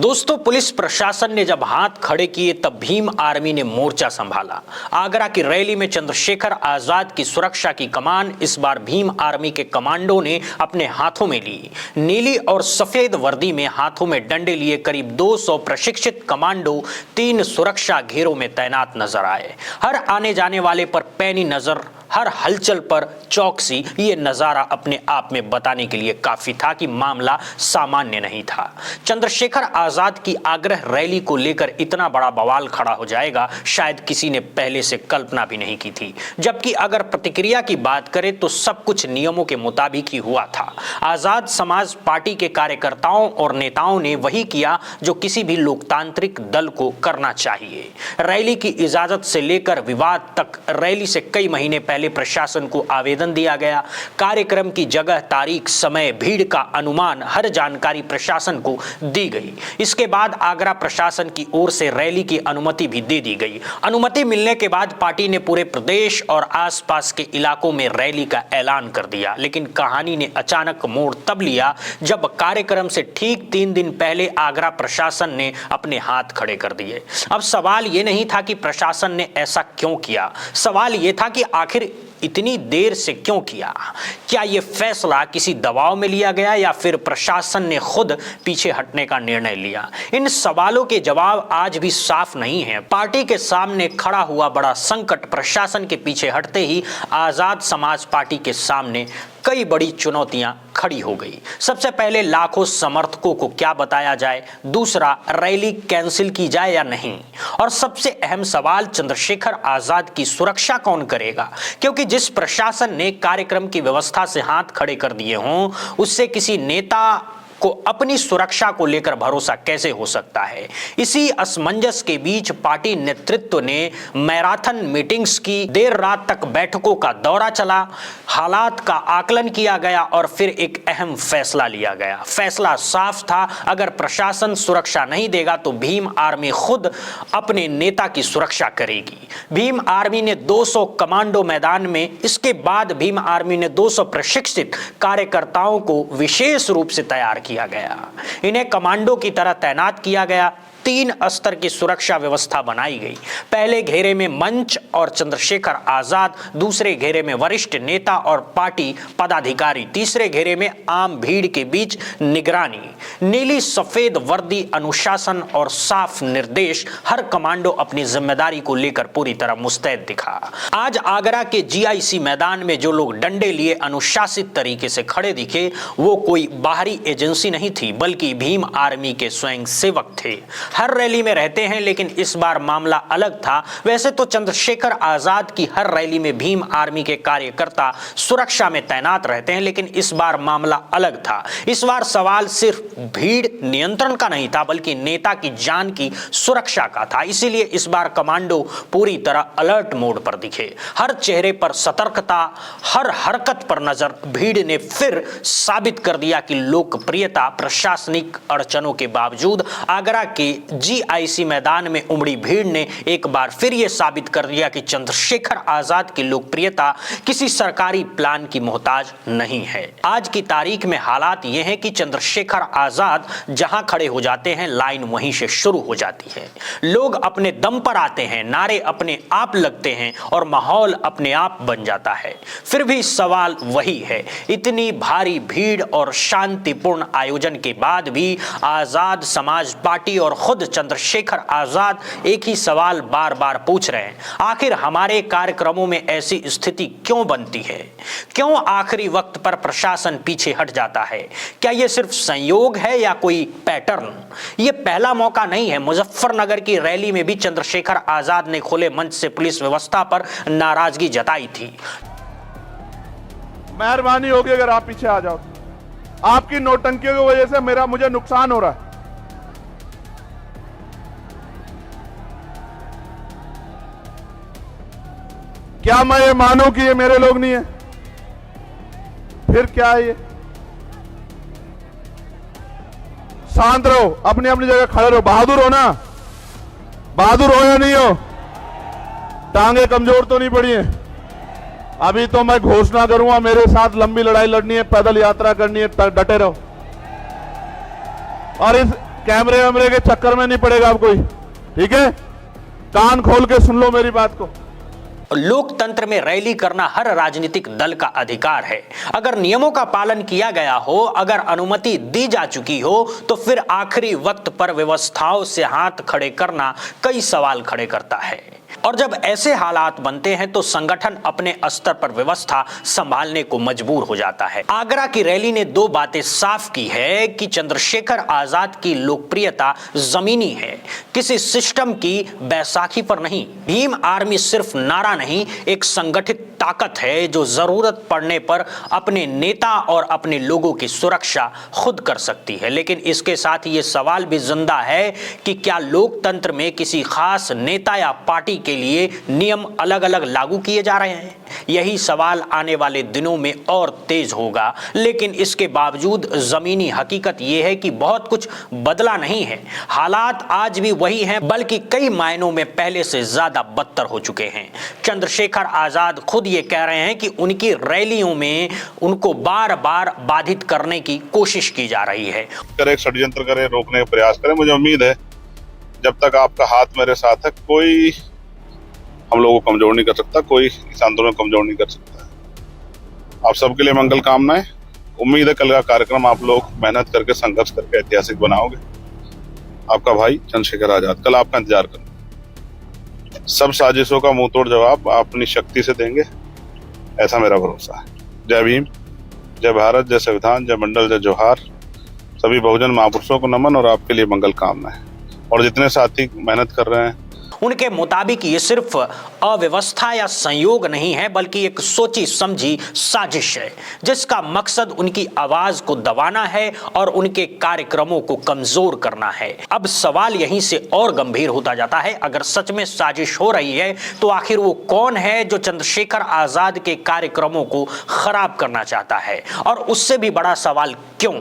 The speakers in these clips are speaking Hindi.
दोस्तों, पुलिस प्रशासन ने जब हाथ खड़े किए तब भीम आर्मी ने मोर्चा संभाला। आगरा की रैली में चंद्रशेखर आजाद की सुरक्षा की कमान इस बार भीम आर्मी के कमांडो ने अपने हाथों में ली। नीली और सफेद वर्दी में हाथों में डंडे लिए करीब 200 प्रशिक्षित कमांडो 3 सुरक्षा घेरों में तैनात नजर आए। हर आने जाने वाले पर पैनी नजर, हर हलचल पर चौकसी। ये नजारा अपने आप में बताने के लिए काफी था कि मामला सामान्य नहीं था। चंद्रशेखर आजाद की आग्रह रैली को लेकर इतना बड़ा बवाल खड़ा हो जाएगा शायद किसी ने पहले से कल्पना भी नहीं की थी। जबकि अगर प्रतिक्रिया की बात करें तो सब कुछ नियमों के मुताबिक ही हुआ था। आजाद समाज पार्टी के कार्यकर्ताओं और नेताओं ने वही किया जो किसी भी लोकतांत्रिक दल को करना चाहिए। रैली की इजाजत से लेकर विवाद तक रैली से कई महीने पहले प्रशासन को आवेदन दिया गया। कार्यक्रम की जगह, तारीख, समय, भीड़ का अनुमान, हर जानकारी प्रशासन को दी गई। इसके बाद आगरा प्रशासन की ओर से रैली की अनुमति भी दे दी गई। अनुमति मिलने के बाद पार्टी ने पूरे प्रदेश और आसपास के इलाकों में रैली का ऐलान कर दिया। लेकिन कहानी ने अचानक मोड़ तब लिया जब कार्यक्रम से ठीक 3 दिन पहले आगरा प्रशासन ने अपने हाथ खड़े कर दिए। अब सवाल ये नहीं था कि प्रशासन ने ऐसा क्यों किया, सवाल ये था कि आखिर इतनी देर से क्यों किया। क्या यह फैसला किसी दबाव में लिया गया या फिर प्रशासन ने खुद पीछे हटने का निर्णय लिया? इन सवालों के जवाब आज भी साफ नहीं है। पार्टी के सामने खड़ा हुआ बड़ा संकट प्रशासन के पीछे हटते ही आजाद समाज पार्टी के सामने कई बड़ी चुनौतियां खड़ी हो गई। सबसे पहले लाखों समर्थकों को क्या बताया जाए, दूसरा रैली कैंसिल की जाए या नहीं, और सबसे अहम सवाल चंद्रशेखर आजाद की सुरक्षा कौन करेगा? क्योंकि जिस प्रशासन ने कार्यक्रम की व्यवस्था से हाथ खड़े कर दिए हों उससे किसी नेता को अपनी सुरक्षा को लेकर भरोसा कैसे हो सकता है? इसी असमंजस के बीच पार्टी नेतृत्व ने मैराथन मीटिंग्स की, देर रात तक बैठकों का दौरा चला, हालात का आकलन किया गया और फिर एक अहम फैसला लिया गया। फैसला साफ था, अगर प्रशासन सुरक्षा नहीं देगा तो भीम आर्मी खुद अपने नेता की सुरक्षा करेगी। भीम आर्मी ने 200 कमांडो मैदान में, इसके बाद भीम आर्मी ने 200 प्रशिक्षित कार्यकर्ताओं को विशेष रूप से तैयार किया गया। इन्हें कमांडो की तरह तैनात किया गया। 3 स्तर की सुरक्षा व्यवस्था बनाई गई। पहले घेरे में मंच और चंद्रशेखर आजाद, दूसरे घेरे में वरिष्ठ नेता और पार्टी पदाधिकारी, तीसरे घेरे में आम भीड़ के बीच निगरानी। नीली सफेद वर्दी, अनुशासन और साफ निर्देश। हर कमांडो अपनी जिम्मेदारी को लेकर पूरी तरह मुस्तैद दिखा। आज आगरा के जीआईसी मैदान में जो लोग डंडे लिए अनुशासित तरीके से खड़े दिखे वो कोई बाहरी एजेंसी नहीं थी बल्कि भीम आर्मी के स्वयं सेवक थे। हर रैली में रहते हैं लेकिन इस बार मामला अलग था। वैसे तो चंद्रशेखर आजाद की हर रैली में भीम आर्मी के कार्यकर्ता सुरक्षा में तैनात रहते हैं, लेकिन इस बार मामला अलग था। इस बार सवाल सिर्फ भीड़ नियंत्रण का नहीं था बल्कि नेता की जान की सुरक्षा का था। इसीलिए इस बार कमांडो पूरी तरह अलर्ट मोड पर दिखे। हर चेहरे पर सतर्कता, हर हरकत पर नजर। भीड़ ने फिर साबित कर दिया कि लोकप्रियता प्रशासनिक अड़चनों के बावजूद आगरा के जीआईसी मैदान में उमड़ी भीड़ ने एक बार फिर यह साबित कर दिया कि चंद्रशेखर आजाद की लोकप्रियता किसी सरकारी प्लान की मोहताज नहीं है। आज की तारीख में हालात यह है कि चंद्रशेखर आजाद जहां खड़े हो जाते हैं लाइन वहीं से शुरू हो जाती है। लोग अपने दम पर आते हैं, नारे अपने आप लगते हैं और माहौल अपने आप बन जाता है। फिर भी सवाल वही है, इतनी भारी भीड़ और शांतिपूर्ण आयोजन के बाद भी आजाद समाज पार्टी और खुद चंद्रशेखर आजाद एक ही सवाल बार बार पूछ रहे हैं, आखिर हमारे कार्यक्रमों में ऐसी स्थिति क्यों बनती है? क्यों आखिरी वक्त पर प्रशासन पीछे हट जाता है? क्या यह सिर्फ संयोग है या कोई पैटर्न? यह पहला मौका नहीं है। मुजफ्फरनगर की रैली में भी चंद्रशेखर आजाद ने खुले मंच से पुलिस व्यवस्था पर नाराजगी जताई थी। मेहरबानी होगी अगर आप पीछे आ जाओ। आपकी नौटंकियों की वजह से मुझे नुकसान हो रहा है। क्या मैं ये मानूं कि ये मेरे लोग नहीं है? फिर क्या है ये? शांत रहो, अपनी अपनी जगह खड़े रहो। बहादुर हो ना? बहादुर हो या नहीं हो? टांगे कमजोर तो नहीं पड़ी है? अभी तो मैं घोषणा करूंगा, मेरे साथ लंबी लड़ाई लड़नी है, पैदल यात्रा करनी है, डटे रहो। और कैमरे वैमरे के चक्कर में नहीं पड़ेगा आप कोई, ठीक है? कान खोल के सुन लो मेरी बात को। लोकतंत्र में रैली करना हर राजनीतिक दल का अधिकार है। अगर नियमों का पालन किया गया हो, अगर अनुमति दी जा चुकी हो, तो फिर आखिरी वक्त पर व्यवस्थाओं से हाथ खड़े करना कई सवाल खड़े करता है। और जब ऐसे हालात बनते हैं तो संगठन अपने स्तर पर व्यवस्था संभालने को मजबूर हो जाता है। आगरा की रैली ने दो बातें साफ की है कि चंद्रशेखर आजाद की लोकप्रियता जमीनी है, किसी सिस्टम की बैसाखी पर नहीं। भीम आर्मी सिर्फ नारा नहीं, एक संगठित ताकत है जो जरूरत पड़ने पर अपने नेता और अपने लोगों की सुरक्षा खुद कर सकती है। लेकिन इसके साथ ये सवाल भी जिंदा है कि क्या लोकतंत्र में किसी खास नेता या पार्टी के लिए नियम अलग अलग लागू किए जा रहे हैं? यही सवाल आने वाले दिनों में और तेज होगा। लेकिन इसके बावजूद जमीनी हकीकत यह है कि बहुत कुछ बदला नहीं है। हालात आज भी वही हैं, बल्कि कई मायनों में पहले से ज्यादा बदतर हो चुके हैं। चंद्रशेखर आजाद खुद ये कह रहे हैं कि उनकी रैलियों में उनको बार बार बाधित करने की कोशिश की जा रही है। एक षड्यंत्र करें, रोकने का प्रयास करें। मुझे उम्मीद है जब तक आपका हाथ मेरे साथ है, कोई हम लोगों को कमजोर नहीं कर सकता, कोई इस आंदोलन को कमजोर नहीं कर सकता। आप सबके लिए मंगल कामनाएं। उम्मीद है कल का कार्यक्रम आप लोग मेहनत करके, संघर्ष करके ऐतिहासिक बनाओगे। आपका भाई चंद्रशेखर आजाद कल आपका इंतजार करूं। सब साजिशों का मुंह तोड़ जवाब आप अपनी शक्ति से देंगे, ऐसा मेरा भरोसा है। जय भीम, जय भारत, जय संविधान, जय मंडल, जय जोहार। सभी बहुजन महापुरुषों को नमन और आपके लिए मंगल कामनाएं। और जितने साथी मेहनत कर रहे हैं, उनके मुताबिक ये सिर्फ अव्यवस्था या संयोग नहीं है, बल्कि एक सोची समझी साजिश है जिसका मकसद उनकी आवाज को दबाना है और उनके कार्यक्रमों को कमजोर करना है। अब सवाल यहीं से और गंभीर होता जाता है। अगर सच में साजिश हो रही है तो आखिर वो कौन है जो चंद्रशेखर आजाद के कार्यक्रमों को खराब करना चाहता है? और उससे भी बड़ा सवाल, क्यों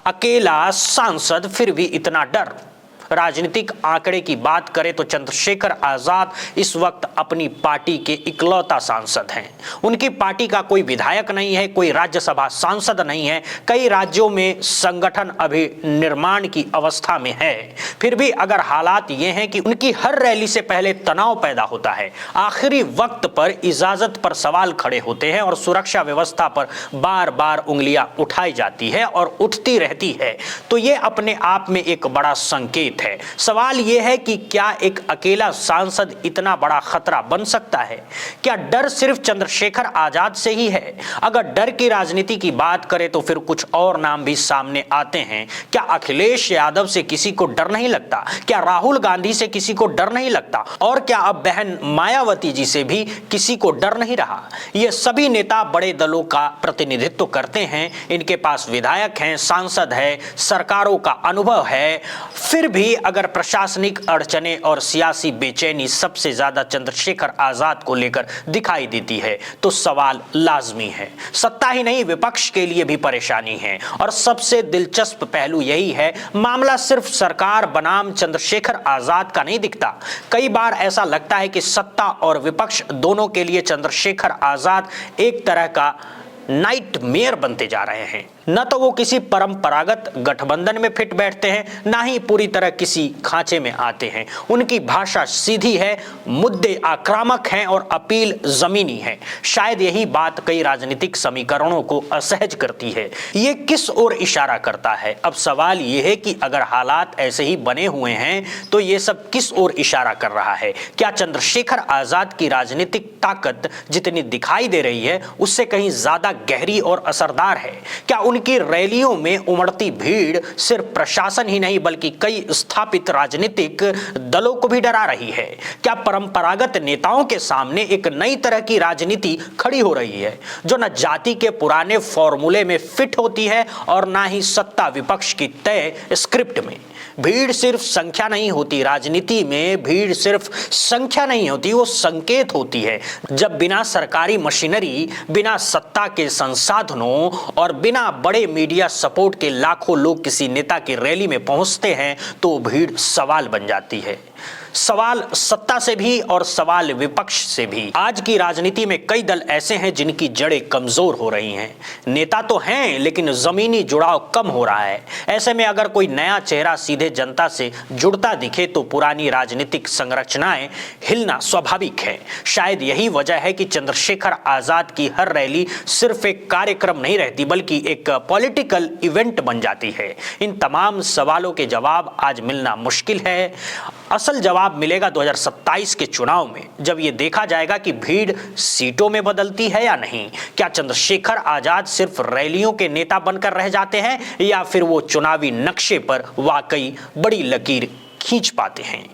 अकेला सांसद फिर भी इतना डर? राजनीतिक आंकड़े की बात करें तो चंद्रशेखर आजाद इस वक्त अपनी पार्टी के इकलौता सांसद हैं। उनकी पार्टी का कोई विधायक नहीं है, कोई राज्यसभा सांसद नहीं है। कई राज्यों में संगठन अभी निर्माण की अवस्था में है। फिर भी अगर हालात ये हैं कि उनकी हर रैली से पहले तनाव पैदा होता है, आखिरी वक्त पर इजाजत पर सवाल खड़े होते हैं और सुरक्षा व्यवस्था पर बार बार उंगलियां उठाई जाती है और उठती रहती है, तो ये अपने आप में एक बड़ा संकेत है। सवाल यह है कि क्या एक अकेला सांसद इतना बड़ा खतरा बन सकता है? क्या डर सिर्फ चंद्रशेखर आजाद से ही है? अगर डर की राजनीति की बात करें तो फिर कुछ और नाम भी सामने आते हैं। क्या अखिलेश यादव से किसी को डर नहीं लगता? क्या राहुल गांधी से किसी को डर नहीं लगता? और क्या अब बहन मायावती जी से भी किसी को डर नहीं रहा? ये सभी नेता बड़े दलों का प्रतिनिधित्व करते हैं, इनके पास विधायक हैं, सांसद है, सरकारों का अनुभव है। फिर भी अगर प्रशासनिक अड़चने और सियासी बेचैनी सबसे ज्यादा चंद्रशेखर आजाद को लेकर दिखाई देती है तो सवाल लाजमी है। सत्ता ही नहीं, विपक्ष के लिए भी परेशानी है। और सबसे दिलचस्प पहलू यही है, मामला सिर्फ सरकार बनाम चंद्रशेखर आजाद का नहीं दिखता। कई बार ऐसा लगता है कि सत्ता और विपक्ष दोनों के लिए चंद्रशेखर आजाद एक तरह का नाइटमेयर बनते जा रहे हैं। न तो वो किसी परंपरागत गठबंधन में फिट बैठते हैं, ना ही पूरी तरह किसी खांचे में आते हैं। उनकी भाषा सीधी है, मुद्दे आक्रामक हैं और अपील जमीनी है। शायद यही बात कई राजनीतिक समीकरणों को असहज करती है। ये किस ओर इशारा करता है? अब सवाल ये है कि अगर हालात ऐसे ही बने हुए हैं तो ये सब किस ओर इशारा कर रहा है? क्या चंद्रशेखर आजाद की राजनीतिक ताकत जितनी दिखाई दे रही है उससे कहीं ज्यादा गहरी और असरदार है? क्या उनकी रैलियों में उमड़ती भीड़ सिर्फ प्रशासन ही नहीं बल्कि कई स्थापित राजनीतिक दलों को भी डरा रही है? क्या परंपरागत नेताओं के सामने एक नई तरह की राजनीति खड़ी हो रही है जो न जाति के पुराने फॉर्मूले में फिट होती है और ना ही सत्ता विपक्ष की तय स्क्रिप्ट में? भीड़ सिर्फ संख्या नहीं होती, राजनीति में भीड़ सिर्फ संख्या नहीं होती, वो संकेत होती है। जब बिना सरकारी मशीनरी, बिना सत्ता के संसाधनों और बिना बड़े मीडिया सपोर्ट के लाखों लोग किसी नेता की रैली में पहुंचते हैं तो भीड़ सवाल बन जाती है। सवाल सत्ता से भी और सवाल विपक्ष से भी। आज की राजनीति में कई दल ऐसे हैं जिनकी जड़ें कमजोर हो रही हैं। नेता तो हैं लेकिन जमीनी जुड़ाव कम हो रहा है। ऐसे में अगर कोई नया चेहरा सीधे सीधे जनता से जुड़ता दिखे तो पुरानी राजनीतिक संरचनाएं हिलना स्वाभाविक है। शायद यही वजह है कि चंद्रशेखर आजाद की हर रैली सिर्फ एक कार्यक्रम नहीं रहती बल्कि एक पॉलिटिकल इवेंट बन जाती है। इन तमाम सवालों के जवाब आज मिलना मुश्किल है। असल जवाब मिलेगा 2027 के चुनाव में, जब यह देखा जाएगा कि भीड़ सीटों में बदलती है या नहीं। क्या चंद्रशेखर आजाद सिर्फ रैलियों के नेता बनकर रह जाते हैं या फिर वो चुनावी नक्शे पर वाकई बड़ी लकीर खींच पाते हैं।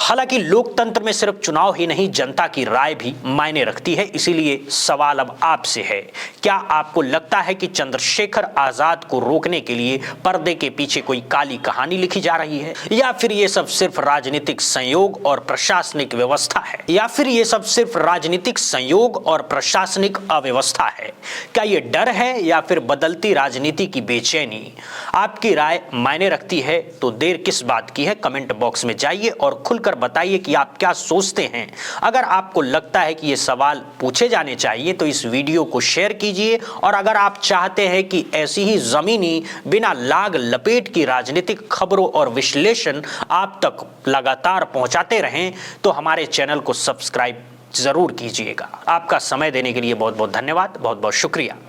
हालांकि लोकतंत्र में सिर्फ चुनाव ही नहीं, जनता की राय भी मायने रखती है। इसीलिए सवाल अब आपसे है, क्या आपको लगता है कि चंद्रशेखर आजाद को रोकने के लिए पर्दे के पीछे कोई काली कहानी लिखी जा रही है, या फिर ये सब सिर्फ राजनीतिक संयोग और प्रशासनिक व्यवस्था है, क्या ये डर है या फिर बदलती राजनीति की बेचैनी? आपकी राय मायने रखती है तो देर किस बात की है? कमेंट बॉक्स में जाइए और खुलकर बताइए कि आप क्या सोचते हैं। अगर आपको लगता है कि ये सवाल पूछे जाने चाहिए तो इस वीडियो को शेयर कीजिए, और अगर आप चाहते हैं कि ऐसी ही जमीनी बिना लाग लपेट की राजनीतिक खबरों और विश्लेषण आप तक लगातार पहुंचाते रहें तो हमारे चैनल को सब्सक्राइब जरूर कीजिएगा। आपका समय देने के लिए बहुत बहुत धन्यवाद, बहुत बहुत शुक्रिया।